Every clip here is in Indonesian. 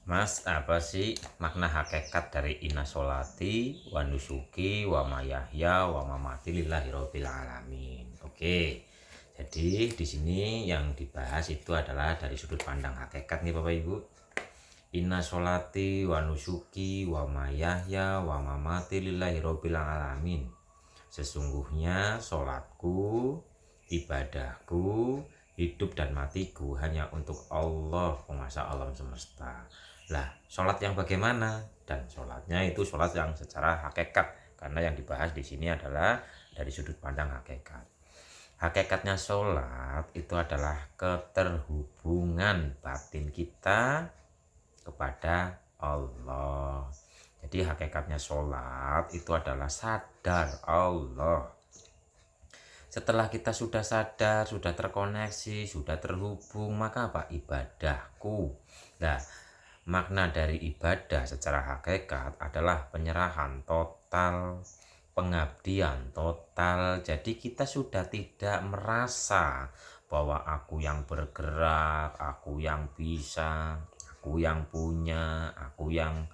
Mas, apa sih makna hakikat dari inna sholati wa nusuki wa mayahya wa mamati lillahi rabbil alamin? Oke. Jadi di sini yang dibahas itu adalah dari sudut pandang hakikat nih Bapak Ibu. Inna sholati wa nusuki wa mayahya wa mamati lillahi rabbil alamin. Sesungguhnya sholatku, ibadahku, hidup dan matiku hanya untuk Allah, penguasa alam semesta. Lah, sholat yang bagaimana? Dan sholatnya itu sholat yang secara hakikat, karena yang dibahas di sini adalah dari sudut pandang hakikat. Hakikatnya sholat itu adalah keterhubungan batin kita kepada Allah. Jadi hakikatnya sholat itu adalah sadar Allah. Setelah kita sudah sadar, sudah terkoneksi, sudah terhubung, maka apa? Ibadahku. Nah, makna dari ibadah secara hakikat adalah penyerahan total, pengabdian total. Jadi kita sudah tidak merasa bahwa aku yang bergerak, aku yang bisa, aku yang punya, aku yang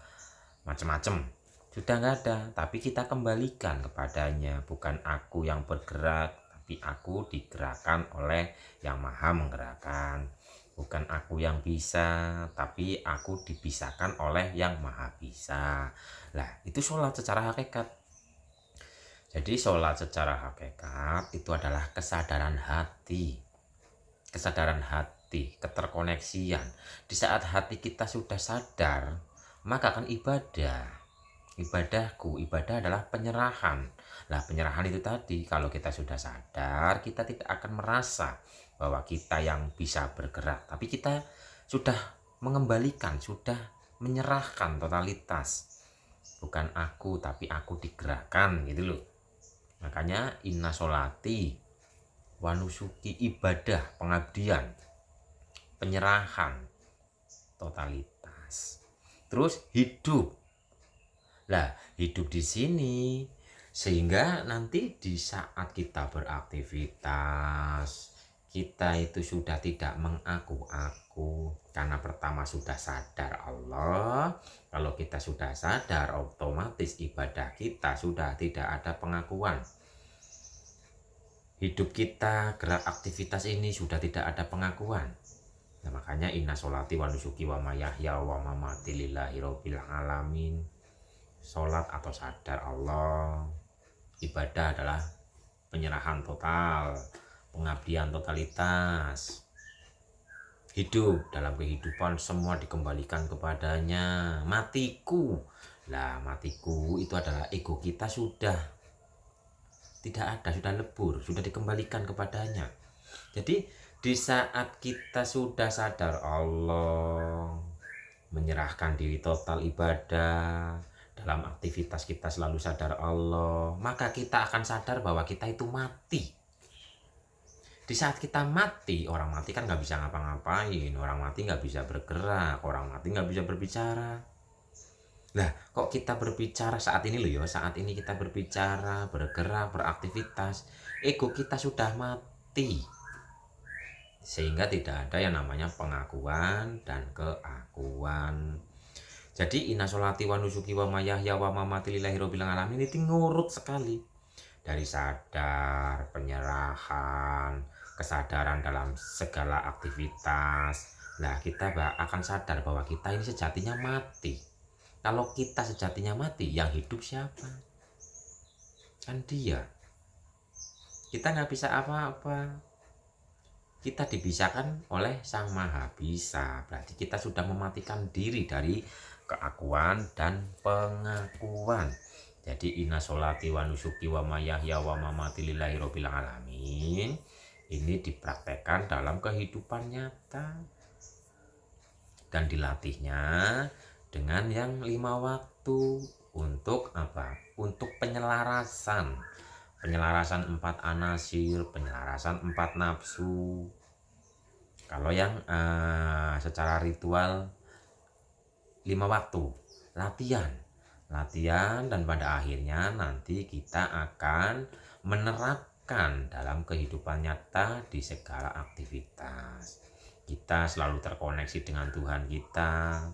macam-macam. Sudah nggak ada, tapi kita kembalikan kepadanya. Bukan aku yang bergerak, tapi aku digerakkan oleh yang maha menggerakkan. Bukan aku yang bisa, tapi aku dibisahkan oleh yang maha bisa. Lah, itu sholat secara hakikat. Jadi sholat secara hakikat itu adalah kesadaran hati. Kesadaran hati, keterkoneksian. Di saat hati kita sudah sadar, maka akan ibadah. Ibadahku, ibadah adalah penyerahan. Nah, penyerahan itu tadi, kalau kita sudah sadar, kita tidak akan merasa bahwa kita yang bisa bergerak, tapi kita sudah mengembalikan, sudah menyerahkan totalitas. Bukan aku, tapi aku digerakkan gitu loh. Makanya inna sholati wa nusuki, ibadah, pengabdian, penyerahan, totalitas. Terus hidup. Lah, hidup di sini sehingga nanti di saat kita beraktivitas, kita itu sudah tidak mengaku-aku karena pertama sudah sadar Allah. Kalau kita sudah sadar, otomatis ibadah kita sudah tidak ada pengakuan. Hidup kita, gerak aktivitas ini sudah tidak ada pengakuan. Nah, makanya inna sholati wa nusuki wa mayahya wa mamati lillahi rabbil alamin. Sholat atau sadar Allah, ibadah adalah penyerahan total, pengabdian totalitas. Hidup, dalam kehidupan semua dikembalikan kepadanya. Matiku, lah matiku itu adalah ego kita sudah tidak ada, sudah lebur, sudah dikembalikan kepadanya. Jadi di saat kita sudah sadar Allah, menyerahkan diri total ibadah, dalam aktivitas kita selalu sadar Allah, maka kita akan sadar bahwa kita itu mati. Di saat kita mati, orang mati kan nggak bisa ngapa-ngapain, orang mati nggak bisa bergerak, orang mati nggak bisa berbicara. Nah, kok kita berbicara saat ini loh ya, saat ini kita berbicara, bergerak, beraktivitas, ego kita sudah mati. Sehingga tidak ada yang namanya pengakuan dan keakuan. Jadi inna sholati wa nusuki wa mayahya wa mamati lillahi rabbil alamin ini ngurut sekali. Dari sadar, penyerahan, kesadaran dalam segala aktivitas. Nah, kita akan sadar bahwa kita ini sejatinya mati. Kalau kita sejatinya mati, yang hidup siapa? Kan dia. Kita nggak bisa apa-apa. Kita dipisahkan oleh Sang Maha Bisa. Berarti kita sudah mematikan diri dari keakuan dan pengakuan. Jadi inna sholati wa nusuki wa mayahya wa mamati lillahi rabbil alamin ini dipraktekkan dalam kehidupan nyata dan dilatihnya dengan yang 5 waktu. Untuk apa? Untuk penyelarasan empat anasir, penyelarasan 4 nafsu. Kalau yang secara ritual 5 waktu latihan dan pada akhirnya nanti kita akan menerapkan dalam kehidupan nyata di segala aktivitas. Kita selalu terkoneksi dengan Tuhan kita,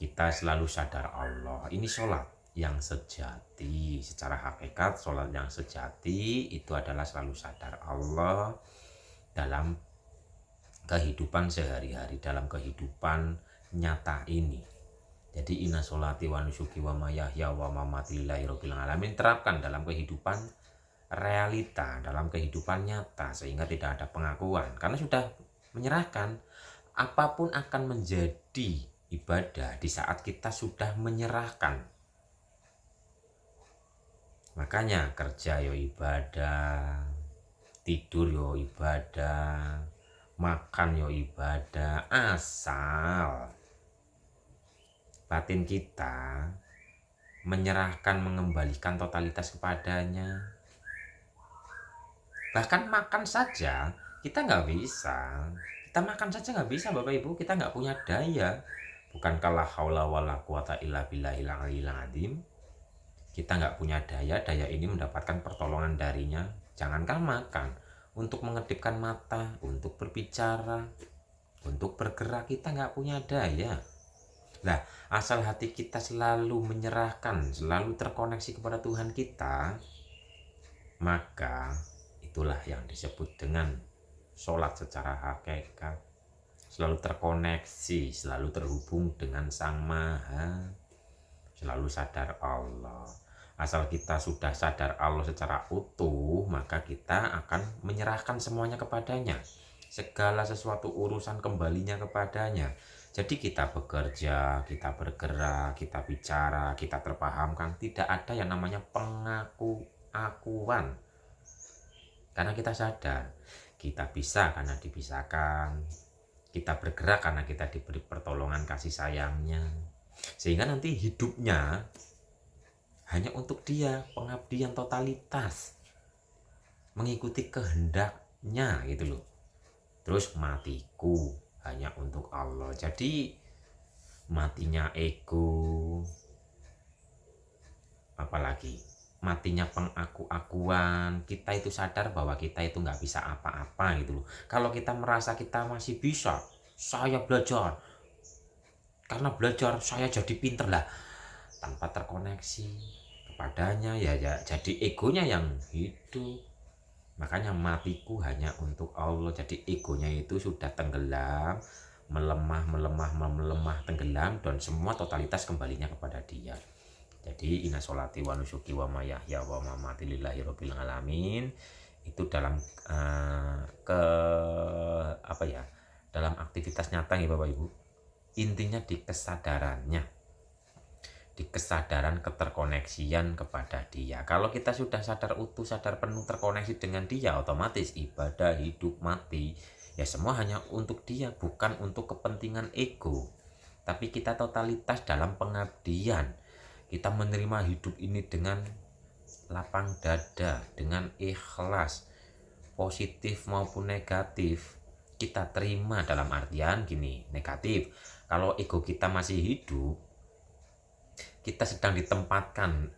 kita selalu sadar Allah. Ini sholat yang sejati. Secara hakikat sholat yang sejati itu adalah selalu sadar Allah dalam kehidupan sehari-hari, dalam kehidupan nyata ini. Jadi inna sholati wa nusuki wa mayahya wa mamati lillahi rabbil alamin, terapkan dalam kehidupan realita, dalam kehidupan nyata, sehingga tidak ada pengakuan. Karena sudah menyerahkan, apapun akan menjadi ibadah di saat kita sudah menyerahkan. Makanya kerja yo ibadah, tidur yo ibadah, makan yo ibadah, asal batin kita menyerahkan, mengembalikan totalitas kepadanya. Bahkan makan saja kita nggak bisa. Kita makan saja nggak bisa Bapak Ibu, kita nggak punya daya. Bukankah la haula wala quwata illa billahil aliyil azim. Kita nggak punya daya, daya ini mendapatkan pertolongan darinya. Jangankan makan, untuk mengedipkan mata, untuk berbicara, untuk bergerak, kita nggak punya daya. Nah, asal hati kita selalu menyerahkan, selalu terkoneksi kepada Tuhan kita, maka itulah yang disebut dengan sholat secara hakikat. Selalu terkoneksi, selalu terhubung dengan Sang Maha, selalu sadar Allah. Asal kita sudah sadar Allah secara utuh, maka kita akan menyerahkan semuanya kepadanya. Segala sesuatu urusan kembalinya kepadanya. Jadi kita bekerja, kita bergerak, kita bicara, kita terpahamkan, tidak ada yang namanya pengakuan. Karena kita sadar, kita bisa karena dibisahkan, kita bergerak karena kita diberi pertolongan kasih sayangnya. Sehingga nanti hidupnya hanya untuk Dia, pengabdian totalitas, mengikuti kehendaknya gitu loh. Terus matiku hanya untuk Allah. Jadi matinya ego, apalagi matinya pengaku-akuan, kita itu sadar bahwa kita itu nggak bisa apa-apa gitu loh. Kalau kita merasa kita masih bisa, saya belajar, karena belajar saya jadi pinter lah, tanpa terkoneksi kepadanya ya jadi egonya yang hidup. Makanya matiku hanya untuk Allah. Jadi egonya itu sudah tenggelam, melemah, tenggelam, dan semua totalitas kembalinya kepada Dia. Jadi inna sholati wa nusuki wa mayahya wa mamati lillahi rabbil alamin, itu dalam dalam aktivitas nyata ya Bapak Ibu. Intinya di kesadarannya, di kesadaran keterkoneksian kepada Dia. Kalau kita sudah sadar utuh, sadar penuh terkoneksi dengan Dia, otomatis ibadah, hidup, mati ya semua hanya untuk Dia, bukan untuk kepentingan ego. Tapi kita totalitas dalam pengabdian. Kita menerima hidup ini dengan lapang dada, dengan ikhlas, positif maupun negatif. Kita terima dalam artian gini, negatif. Kalau ego kita masih hidup, kita sedang ditempatkan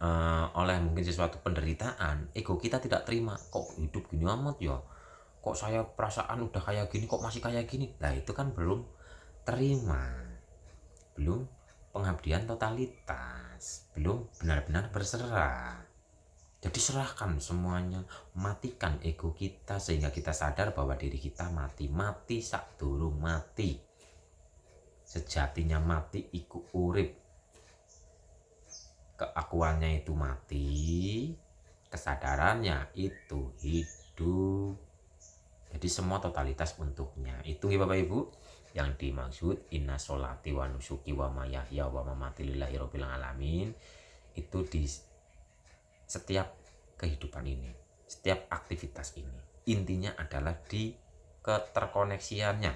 oleh mungkin sesuatu penderitaan, ego kita tidak terima. Kok hidup gini amat ya, kok saya perasaan udah kayak gini kok masih kayak gini. Nah itu kan belum terima, belum pengabdian totalitas, belum benar-benar berserah. Jadi serahkan semuanya, matikan ego kita sehingga kita sadar bahwa diri kita mati sak durung mati. Sejatinya mati iku urip. Keakuannya itu mati, kesadarannya itu hidup. Jadi semua totalitas untuknya. Itu ya Bapak Ibu yang dimaksud inna sholati wa nusuki wa mayahya wa mamati lillahi rabbil alamin. Itu di setiap kehidupan ini, setiap aktivitas ini, intinya adalah di keterkoneksiannya,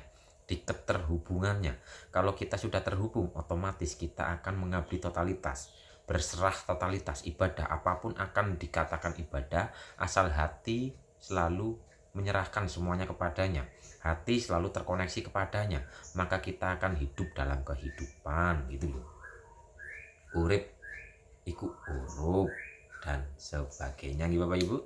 di keterhubungannya. Kalau kita sudah terhubung, otomatis kita akan mengabdi totalitas, berserah totalitas. Ibadah apapun akan dikatakan ibadah asal hati selalu menyerahkan semuanya kepadanya, hati selalu terkoneksi kepadanya, maka kita akan hidup dalam kehidupan gitu loh. Urip iku urup dan sebagainya gitu Bapak Ibu.